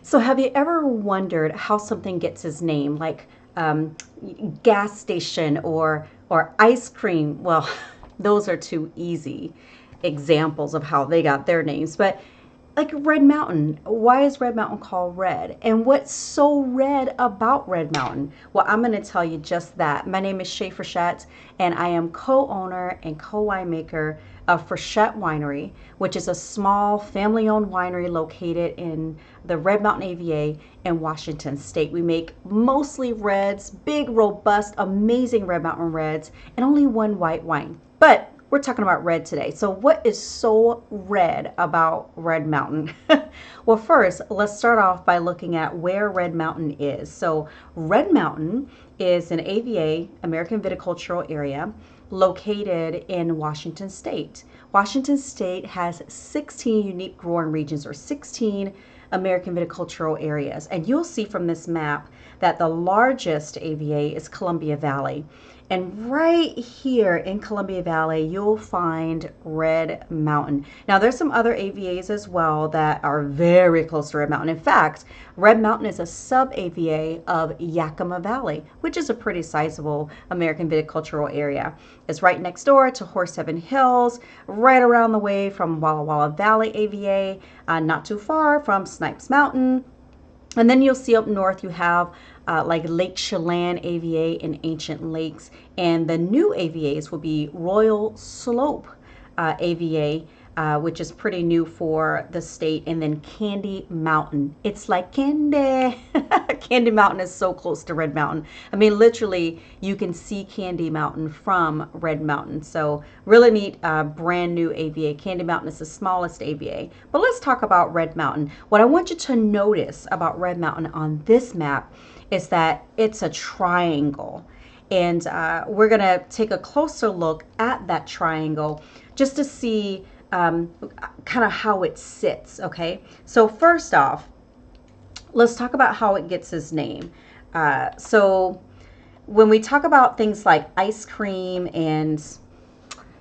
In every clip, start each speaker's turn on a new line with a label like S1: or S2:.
S1: So have you ever wondered how something gets its name, like um, gas station or ice cream? Well, those are two easy examples of how they got their names. But like Red Mountain, why is Red Mountain called red? And what's so red about Red Mountain? Well, I'm going to tell you just that. My name is Shay Frechette, and I am co-owner and co-winemaker of Frechette Winery, which is a small family-owned winery located in the Red Mountain AVA in Washington State. We make mostly reds, big, robust, amazing Red Mountain reds, and only one white wine. But we're talking about red today. So what is so red about Red Mountain? Well, first, let's start off by looking at where Red Mountain is. So Red Mountain is an AVA, American Viticultural Area, located in Washington State. Washington State has 16 unique growing regions, or 16 American viticultural areas. And you'll see from this map that the largest AVA is Columbia Valley. And right here in Columbia Valley, you'll find Red Mountain. Now, there's some other AVAs as well that are very close to Red Mountain. In fact, Red Mountain is a sub-AVA of Yakima Valley, which is a pretty sizable American viticultural area. It's right next door to Horse Heaven Hills, right around the way from Walla Walla Valley AVA, not too far from Snipes Mountain. And then you'll see up north you have like Lake Chelan AVA and Ancient Lakes. And the new AVAs will be Royal Slope AVA, which is pretty new for the state. And then Candy Mountain. It's like candy. Candy Mountain is so close to Red Mountain. I mean, literally, you can see Candy Mountain from Red Mountain. So really neat, brand new AVA. Candy Mountain is the smallest AVA. But let's talk about Red Mountain. What I want you to notice about Red Mountain on this map is that it's a triangle. And we're going to take a closer look at that triangle just to see kind of how it sits, okay? So first off, let's talk about how it gets its name. So when we talk about things like ice cream and,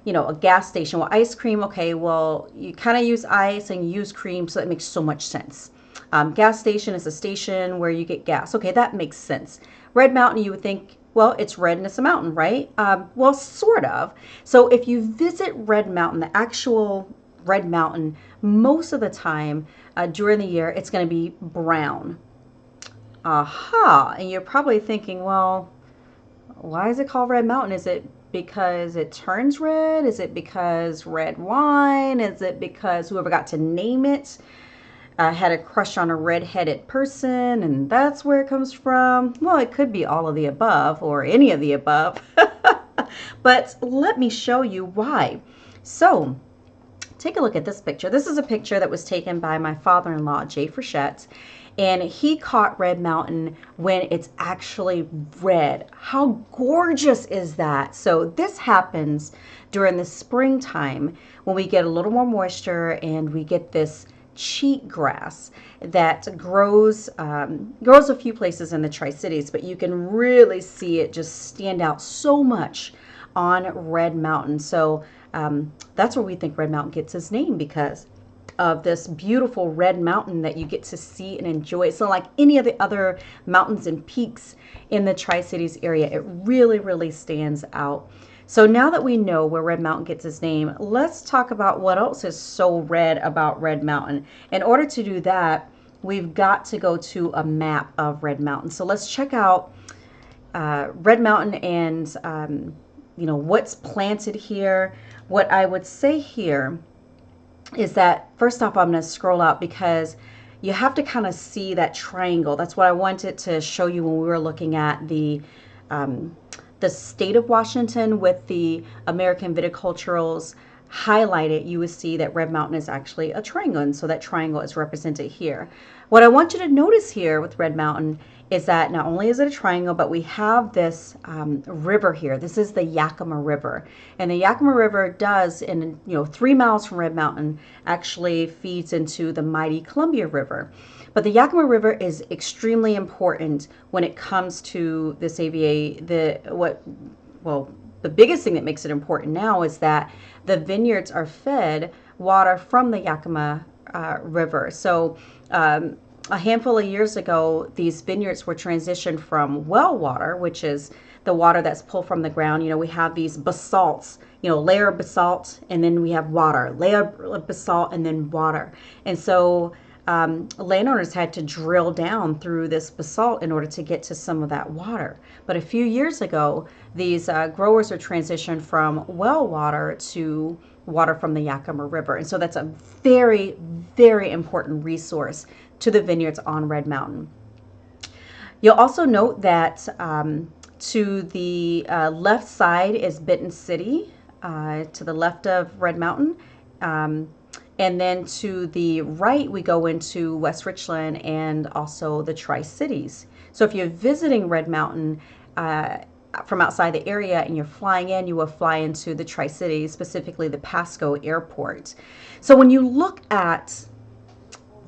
S1: you know, a gas station, well, ice cream, okay, well, you kind of use ice and use cream, so that makes so much sense. Gas station is a station where you get gas. Okay, that makes sense. Red Mountain, you would think, well, it's red and it's a mountain, right? Well, sort of. So if you visit Red Mountain, the actual Red Mountain, most of the time during the year, it's going to be brown. Aha. And you're probably thinking, well, why is it called Red Mountain? Is it because it turns red? Is it because red wine? Is it because whoever got to name it had a crush on a red-headed person and that's where it comes from? Well, it could be all of the above or any of the above. But let me show you why. So take a look at this picture. This is a picture that was taken by my father-in-law, Jay Frechette, and he caught Red Mountain when it's actually red. How gorgeous is that? So this happens during the springtime when we get a little more moisture and we get this cheatgrass that grows a few places in the Tri-Cities, but you can really see it just stand out so much on Red Mountain. So that's where we think Red Mountain gets its name, because of this beautiful red mountain that you get to see and enjoy. So like any of the other mountains and peaks in the Tri-Cities area, it really, really stands out. So now that we know where Red Mountain gets its name, let's talk about what else is so red about Red Mountain. In order to do that, we've got to go to a map of Red Mountain. So let's check out Red Mountain and you know, what's planted here. What I would say here is that, first off, I'm going to scroll out because you have to kind of see that triangle. That's what I wanted to show you when we were looking at the state of Washington with the American viticulturals highlighted. You would see that Red Mountain is actually a triangle, and so that triangle is represented here. What I want you to notice here with Red Mountain is that not only is it a triangle, but we have this river here. This is the Yakima River, and the Yakima River does, in 3 miles from Red Mountain, actually feeds into the mighty Columbia River. But the Yakima River is extremely important when it comes to this AVA. The biggest thing that makes it important now is that the vineyards are fed water from the Yakima River. So a handful of years ago, these vineyards were transitioned from well water, which is the water that's pulled from the ground. We have these basalts, layer of basalt, and then we have water, layer of basalt, and then water. And so landowners had to drill down through this basalt in order to get to some of that water. But a few years ago, these growers are transitioned from well water to water from the Yakima River. And so that's a very, very important resource to the vineyards on Red Mountain. You'll also note that to the left side is Benton City, to the left of Red Mountain. And then to the right, we go into West Richland and also the Tri-Cities. So if you're visiting Red Mountain from outside the area and you're flying in, you will fly into the Tri-Cities, specifically the Pasco Airport. So when you look at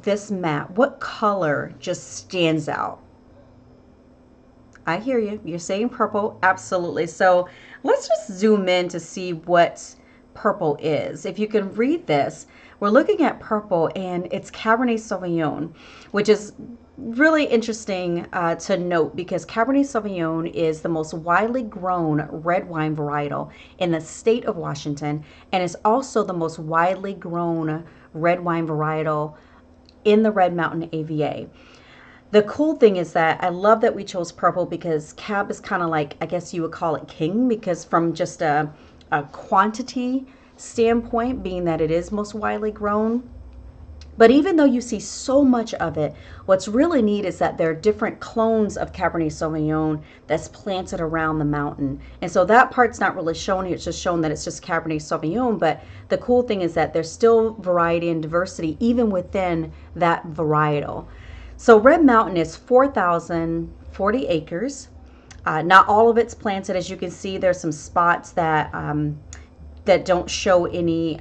S1: this map, what color just stands out? I hear you. You're saying purple. Absolutely. So let's just zoom in to see what purple is. If you can read this, we're looking at purple, and it's Cabernet Sauvignon, which is really interesting to note because Cabernet Sauvignon is the most widely grown red wine varietal in the state of Washington, and is also the most widely grown red wine varietal in the Red Mountain AVA. The cool thing is that I love that we chose purple because Cab is kind of like, I guess you would call it king, because from just a quantity standpoint, being that it is most widely grown. But even though you see so much of it, what's really neat is that there are different clones of Cabernet Sauvignon that's planted around the mountain. And so that part's not really shown here. It's just shown that it's just Cabernet Sauvignon. But the cool thing is that there's still variety and diversity even within that varietal. So Red Mountain is 4,040 acres. Not all of it's planted. As you can see, there's some spots that that don't show any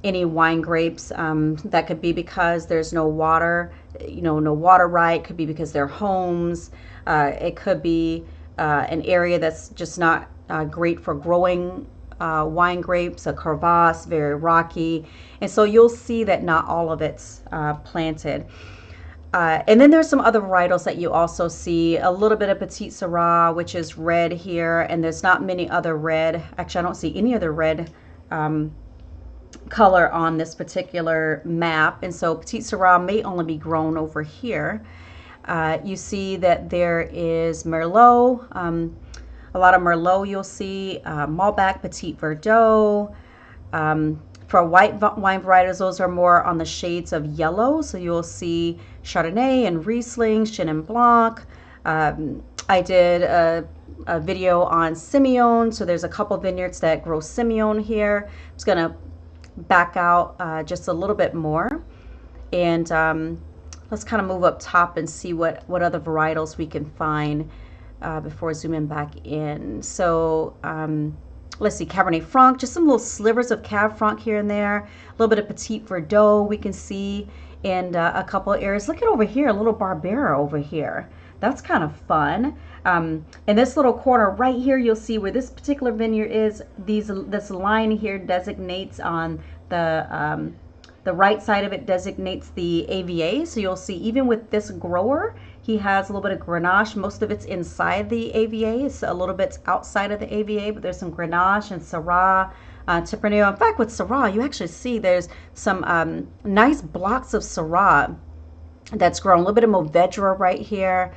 S1: wine grapes. That could be because there's no water, no water right. Could be because they're homes. It could be an area that's just not great for growing wine grapes, a crevasse, very rocky. And so you'll see that not all of it's planted. And then there's some other varietals that you also see, a little bit of Petite Syrah, which is red here, and there's not many other red. Actually, I don't see any other red color on this particular map, and so Petite Syrah may only be grown over here. You see that there is Merlot, a lot of Merlot you'll see, Malbec, Petit Verdot. For white wine varietals, those are more on the shades of yellow. So you'll see Chardonnay and Riesling, Chenin Blanc. I did a video on Semillon. So there's a couple vineyards that grow Semillon here. I'm just going to back out just a little bit more. And let's kind of move up top and see what other varietals we can find before zooming back in. So let's see, Cabernet Franc, just some little slivers of Cab Franc here and there. A little bit of Petit Verdot we can see in a couple of areas. Look at over here, a little Barbera over here. That's kind of fun. In this little corner right here, you'll see where this particular vineyard is. This line here designates on the right side of it designates the AVA. So you'll see even with this grower, he has a little bit of Grenache. Most of it's inside the AVA. It's a little bit outside of the AVA, but there's some Grenache and Syrah, Tempranillo. In fact, with Syrah, you actually see there's some nice blocks of Syrah that's grown. A little bit of Mourvedre right here.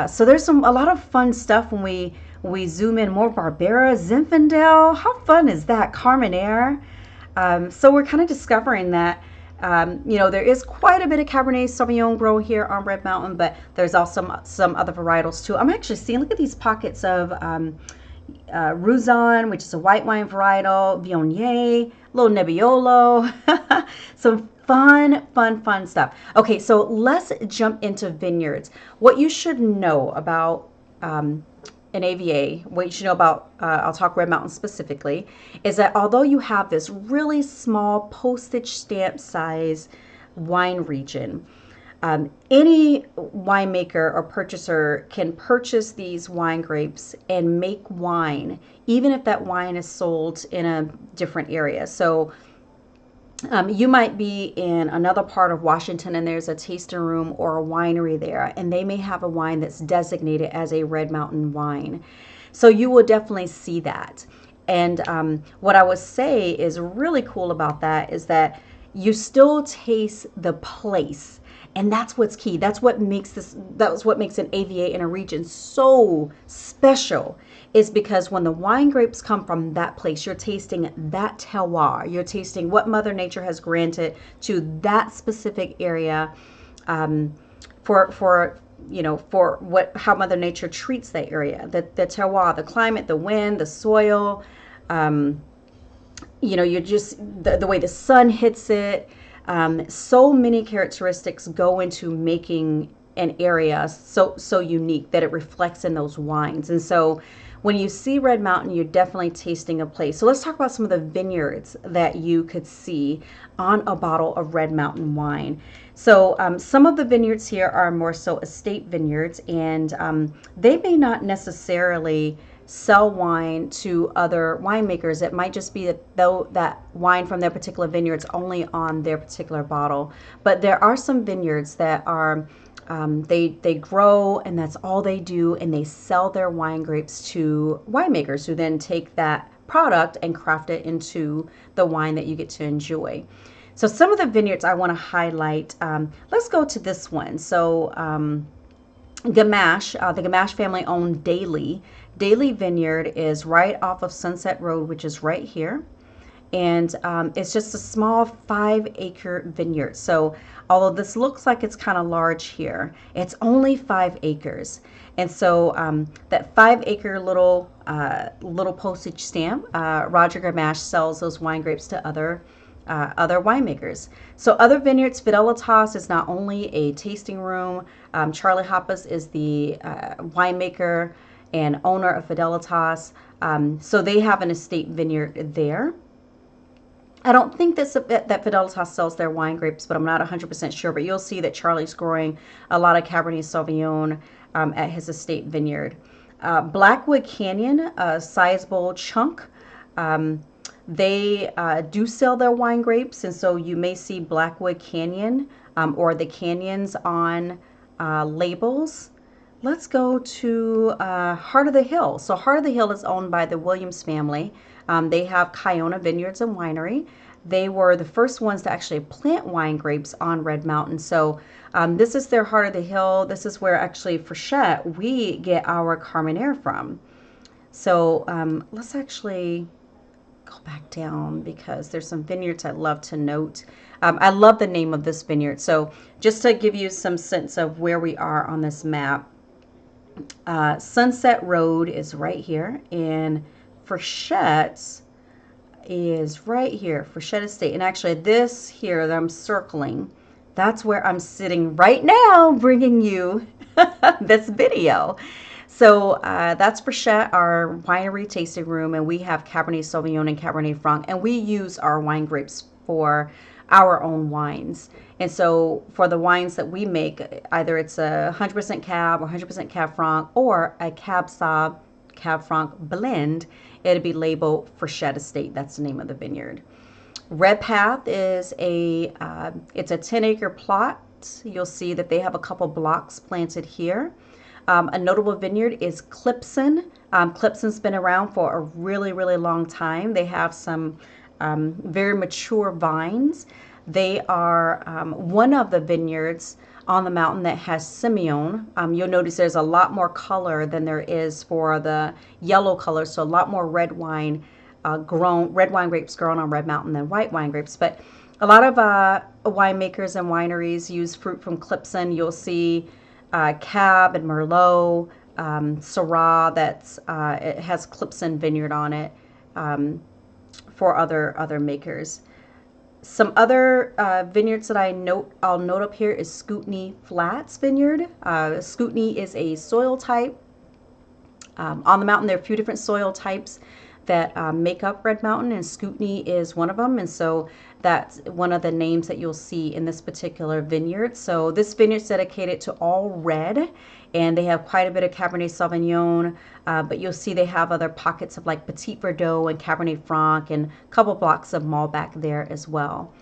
S1: So there's a lot of fun stuff when we zoom in. More Barbera, Zinfandel. How fun is that? Carmenere. So we're kind of discovering that there is quite a bit of Cabernet Sauvignon grow here on Red Mountain, but there's also some other varietals too. I'm actually seeing, look at these pockets of Rouzon, which is a white wine varietal, Viognier, little Nebbiolo, some fun stuff. Okay, so let's jump into vineyards. What you should know about an AVA, what you should know about, I'll talk Red Mountain specifically, is that although you have this really small postage stamp size wine region, any winemaker or purchaser can purchase these wine grapes and make wine, even if that wine is sold in a different area. So You might be in another part of Washington and there's a tasting room or a winery there, and they may have a wine that's designated as a Red Mountain wine. So you will definitely see that. And what I would say is really cool about that is that you still taste the place. And that's what's key. That's what makes an AVA in a region so special, is because when the wine grapes come from that place, you're tasting that terroir. You're tasting what Mother Nature has granted to that specific area, for for what how Mother Nature treats that area, the terroir, the climate, the wind, the soil. You're just the way the sun hits it. So many characteristics go into making an area so unique that it reflects in those wines. And so when you see Red Mountain, you're definitely tasting a place. So let's talk about some of the vineyards that you could see on a bottle of Red Mountain wine. So some of the vineyards here are more so estate vineyards, and they may not necessarily sell wine to other winemakers. It might just be that wine from their particular vineyards only on their particular bottle. But there are some vineyards that are they grow and that's all they do, and they sell their wine grapes to winemakers who then take that product and craft it into the wine that you get to enjoy. So some of the vineyards I want to highlight. Let's go to this one. So Gamache, the Gamache family owned Daly. Daly Vineyard is right off of Sunset Road, which is right here. And it's just a small 5-acre vineyard. So although this looks like it's kind of large here, it's only 5 acres. And so that 5-acre little postage stamp, Roger Gamache sells those wine grapes to other winemakers. So other vineyards, Fidelitas is not only a tasting room. Charlie Hoppus is the winemaker and owner of Fidelitas. So they have an estate vineyard there. I don't think that Fidelitas sells their wine grapes, but I'm not 100% sure. But you'll see that Charlie's growing a lot of Cabernet Sauvignon at his estate vineyard. Blackwood Canyon, a sizable chunk. They do sell their wine grapes, and so you may see Blackwood Canyon or the canyons on labels. Let's go to Heart of the Hill. So Heart of the Hill is owned by the Williams family. They have Kiona Vineyards and Winery. They were the first ones to actually plant wine grapes on Red Mountain. So this is their Heart of the Hill. This is where actually Frechette, we get our Carmenere from. So let's actually go back down because there's some vineyards I'd love to note. I love the name of this vineyard. So just to give you some sense of where we are on this map, Sunset Road is right here, and Frechette is right here, Frechette Estate. And actually this here that I'm circling, that's where I'm sitting right now bringing you this video. So that's Frechette, our winery tasting room, and we have Cabernet Sauvignon and Cabernet Franc, and we use our wine grapes for our own wines. And so for the wines that we make, either it's a 100% Cab or 100% Cab Franc or a Cab Sauv, Cab Franc blend, it'll be labeled Frechette Estate. That's the name of the vineyard. Red Path is it's a 10-acre plot. You'll see that they have a couple blocks planted here. A notable vineyard is Clipson. Clipson's been around for a really, really long time. They have some very mature vines. They are one of the vineyards on the mountain that has Simeon. You'll notice there's a lot more color than there is for the yellow color, so a lot more red wine grapes grown on Red Mountain than white wine grapes. But a lot of winemakers and wineries use fruit from Clipson. You'll see Cab and Merlot, Syrah it has Clipson Vineyard on it for other makers. Some other vineyards that I'll note up here is Scootney Flats Vineyard. Scootney is a soil type. On the mountain, there are a few different soil types that make up Red Mountain, and Scootney is one of them. And so that's one of the names that you'll see in this particular vineyard. So this vineyard is dedicated to all red, and they have quite a bit of Cabernet Sauvignon, but you'll see they have other pockets of like Petit Verdot and Cabernet Franc and a couple blocks of Malbec there as well.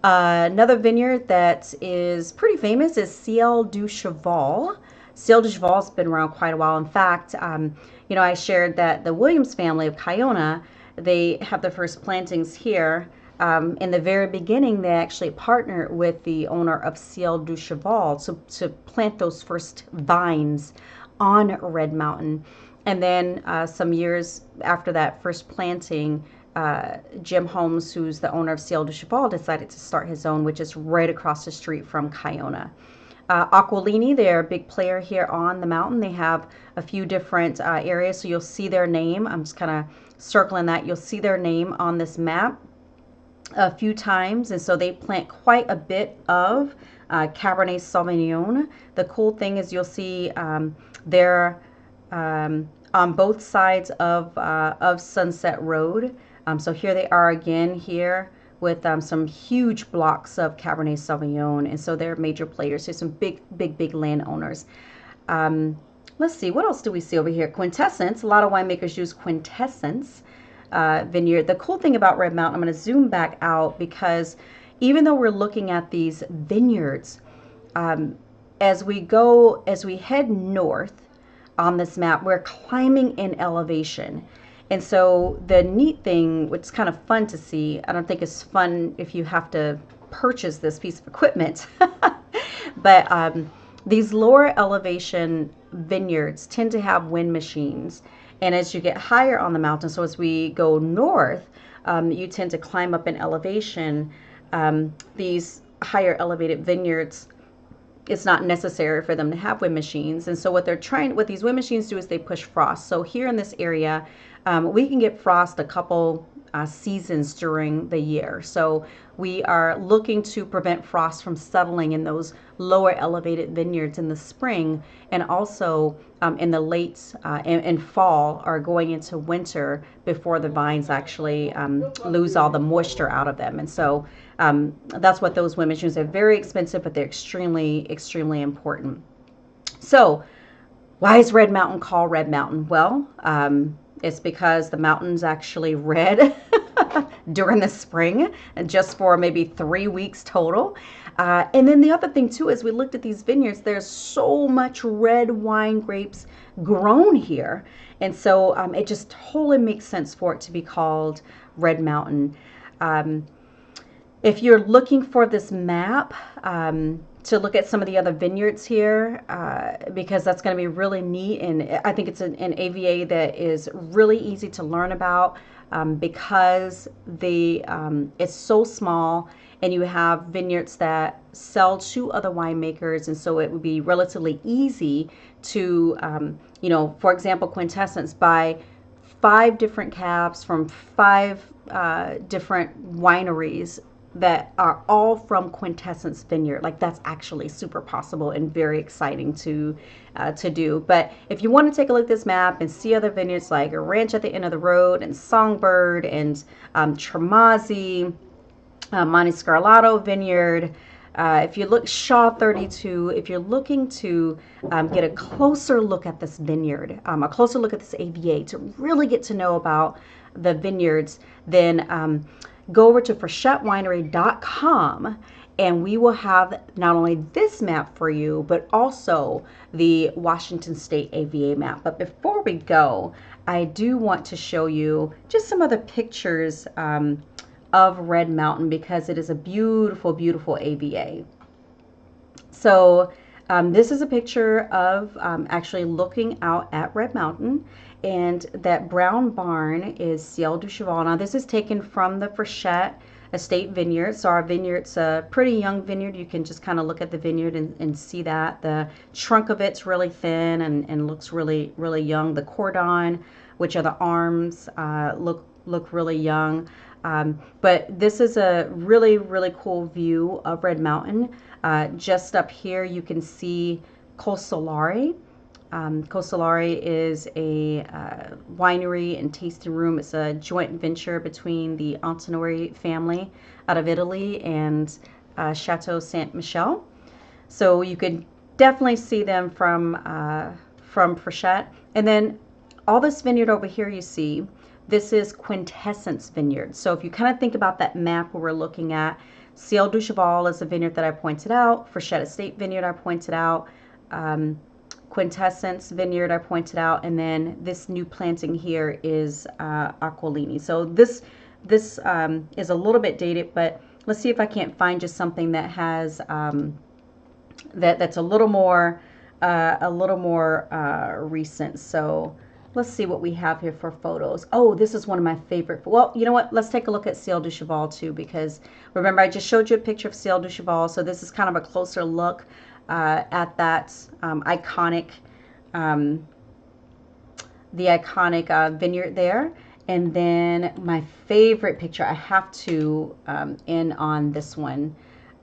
S1: Another vineyard that is pretty famous is Ciel du Cheval. Ciel du Cheval's been around quite a while. In fact, I shared that the Williams family of Kiona, they have their first plantings here. In the very beginning, they actually partnered with the owner of Ciel du Cheval to plant those first vines on Red Mountain. And then some years after that first planting, Jim Holmes, who's the owner of Ciel du Cheval, decided to start his own, which is right across the street from Kiona. Aquilini, they're a big player here on the mountain. They have a few different areas, so you'll see their name. I'm just kind of circling that. You'll see their name on this map a few times, and so they plant quite a bit of Cabernet Sauvignon. The cool thing is you'll see they're on both sides of Sunset Road. So here they are again here with some huge blocks of Cabernet Sauvignon, and so they're major players. There's some big landowners. Let's see, what else do we see over here? Quintessence. A lot of winemakers use Quintessence vineyard. The cool thing about Red Mountain, I'm going to zoom back out because even though we're looking at these vineyards, as we head north on this map, we're climbing in elevation. And so the neat thing, which is kind of fun to see, I don't think it's fun if you have to purchase this piece of equipment, but these lower elevation vineyards tend to have wind machines. And as you get higher on the mountain, so as we go north, you tend to climb up in elevation. These higher elevated vineyards, it's not necessary for them to have wind machines. And so what these wind machines do is they push frost. So here in this area, we can get frost a couple seasons during the year. So we are looking to prevent frost from settling in those lower elevated vineyards in the spring, and also in the late and fall are going into winter before the vines actually lose all the moisture out of them. And so that's what those wind machines are. Very expensive, but they're extremely important. So why is Red Mountain called Red Mountain? Well, it's because the mountain's actually red during the spring, and just for maybe 3 weeks total. And then the other thing too is we looked at these vineyards. There's so much red wine grapes grown here, and so it just totally makes sense for it to be called Red Mountain. If you're looking for this map, to look at some of the other vineyards here, because that's going to be really neat. And I think it's an AVA that is really easy to learn about because it's so small, and you have vineyards that sell to other winemakers. And so it would be relatively easy to, for example, Quintessence, buy 5 different cabs from 5 different wineries that are all from Quintessence Vineyard. Like, that's actually super possible and very exciting to do. But if you want to take a look at this map and see other vineyards like Ranch at the End of the Road and Songbird and Tremazzi, Monte Scarlato Vineyard, if you look Shaw 32, if you're looking to get a closer look at this vineyard, a closer look at this AVA, to really get to know about the vineyards, then go over to FrechetteWinery.com, and we will have not only this map for you, but also the Washington State AVA map. But before we go, I do want to show you just some other pictures of Red Mountain, because it is a beautiful AVA. So this is a picture of actually looking out at Red Mountain, and that brown barn is Ciel du Cheval. Now this is taken from the Frechette Estate Vineyard. So our vineyard's a pretty young vineyard. You can just kind of look at the vineyard and see that. The trunk of it's really thin and looks really young. The cordon, which are the arms, look really young. But this is a really cool view of Red Mountain. Just up here you can see Cosolari. Cosolari is a winery and tasting room. It's a joint venture between the Antinori family out of Italy and Chateau Saint Michel. So you could definitely see them from Frechette. And then all this vineyard over here you see, this is Quintessence Vineyard. So if you kind of think about that map where we're looking at, Ciel du Cheval is a vineyard that I pointed out. Frechette Estate Vineyard I pointed out. Quintessence Vineyard I pointed out. And then this new planting here is Aquilini. So this is a little bit dated, but let's see if I can't find just something that has that's a little more recent. So let's see what we have here for photos. Oh, this is one of my favorite. Well, you know what? Let's take a look at Ciel du Cheval too, because remember I just showed you a picture of Ciel du Cheval. So this is kind of a closer look at that iconic, vineyard there. And then my favorite picture, I have to end on this one.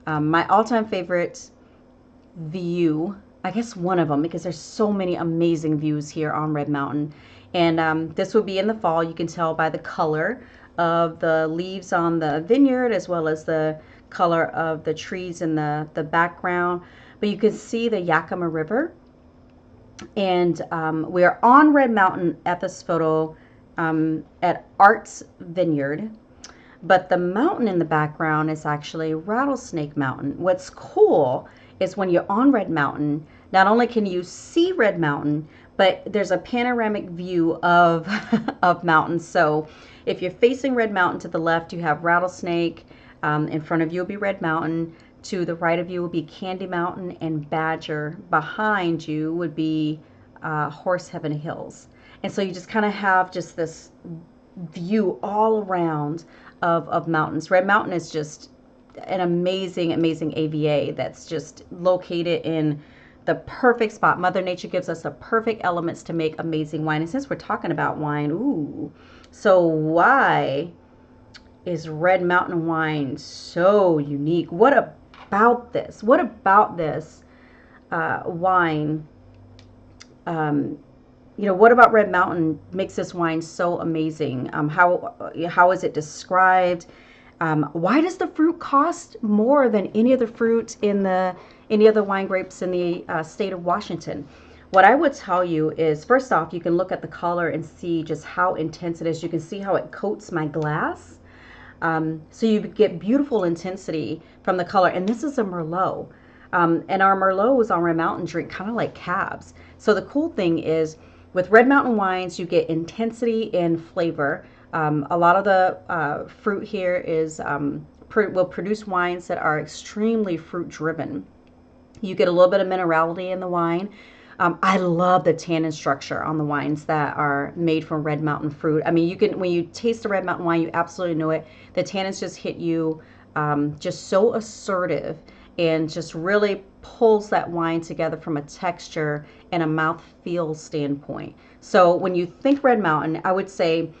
S1: My all-time favorite view, I guess one of them, because there's so many amazing views here on Red Mountain. And this will be in the fall. You can tell by the color of the leaves on the vineyard, as well as the color of the trees in the background. But you can see the Yakima River. And we are on Red Mountain at this photo at Arts Vineyard, but the mountain in the background is actually Rattlesnake Mountain. What's cool is when you're on Red Mountain, not only can you see Red Mountain, but there's a panoramic view of of mountains. So if you're facing Red Mountain, to the left you have Rattlesnake, in front of you will be Red Mountain, to the right of you will be Candy Mountain, and Badger. Behind you would be Horse Heaven Hills. And so you just kind of have just this view all around of mountains. Red Mountain is just an amazing, amazing AVA that's just located in the perfect spot. Mother Nature gives us the perfect elements to make amazing wine. And since we're talking about wine, ooh, so why is Red Mountain wine so unique? What about this? What about this wine? What about Red Mountain makes this wine so amazing? How is it described? Why does the fruit cost more than any other fruit in any other wine grapes in the state of Washington? What I would tell you is, first off, you can look at the color and see just how intense it is. You can see how it coats my glass. So you get beautiful intensity from the color. And this is a Merlot. And our Merlots on Red Mountain drink kind of like cabs. So the cool thing is, with Red Mountain wines, you get intensity and flavor. A lot of the fruit here is will produce wines that are extremely fruit driven. You get a little bit of minerality in the wine. I love the tannin structure on the wines that are made from Red Mountain fruit. I mean, when you taste the Red Mountain wine, you absolutely know it. The tannins just hit you just so assertive, and just really pulls that wine together from a texture and a mouthfeel standpoint. So when you think Red Mountain, I would say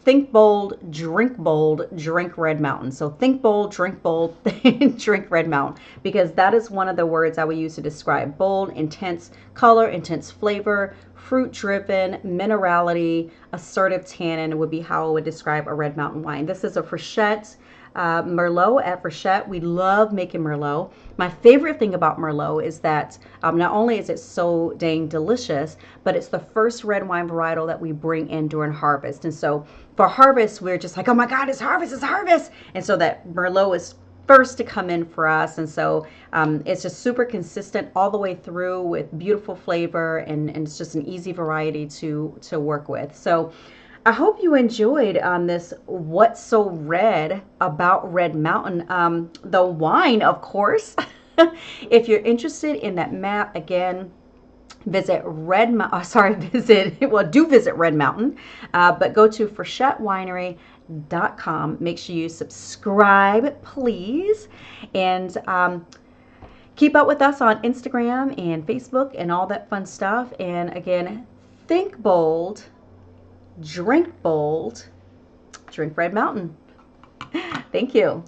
S1: think bold, drink Red Mountain. So think bold, drink Red Mountain, because that is one of the words I would use to describe bold, intense color, intense flavor, fruit driven, minerality, assertive tannin would be how I would describe a Red Mountain wine. This is a Frechette Merlot at Frechette. We love making Merlot. My favorite thing about Merlot is that not only is it so dang delicious, but it's the first red wine varietal that we bring in during harvest. And so for harvest, we're just like, oh my God, it's harvest, it's harvest. And so that Merlot is first to come in for us. And so it's just super consistent all the way through with beautiful flavor, and it's just an easy variety to work with. So I hope you enjoyed this What's So Red About Red Mountain. The wine, of course. If you're interested in that map, again, visit Red Mountain, but go to FrechetteWinery.com. Make sure you subscribe, please, and keep up with us on Instagram and Facebook and all that fun stuff. And again, think bold, drink Red Mountain. Thank you.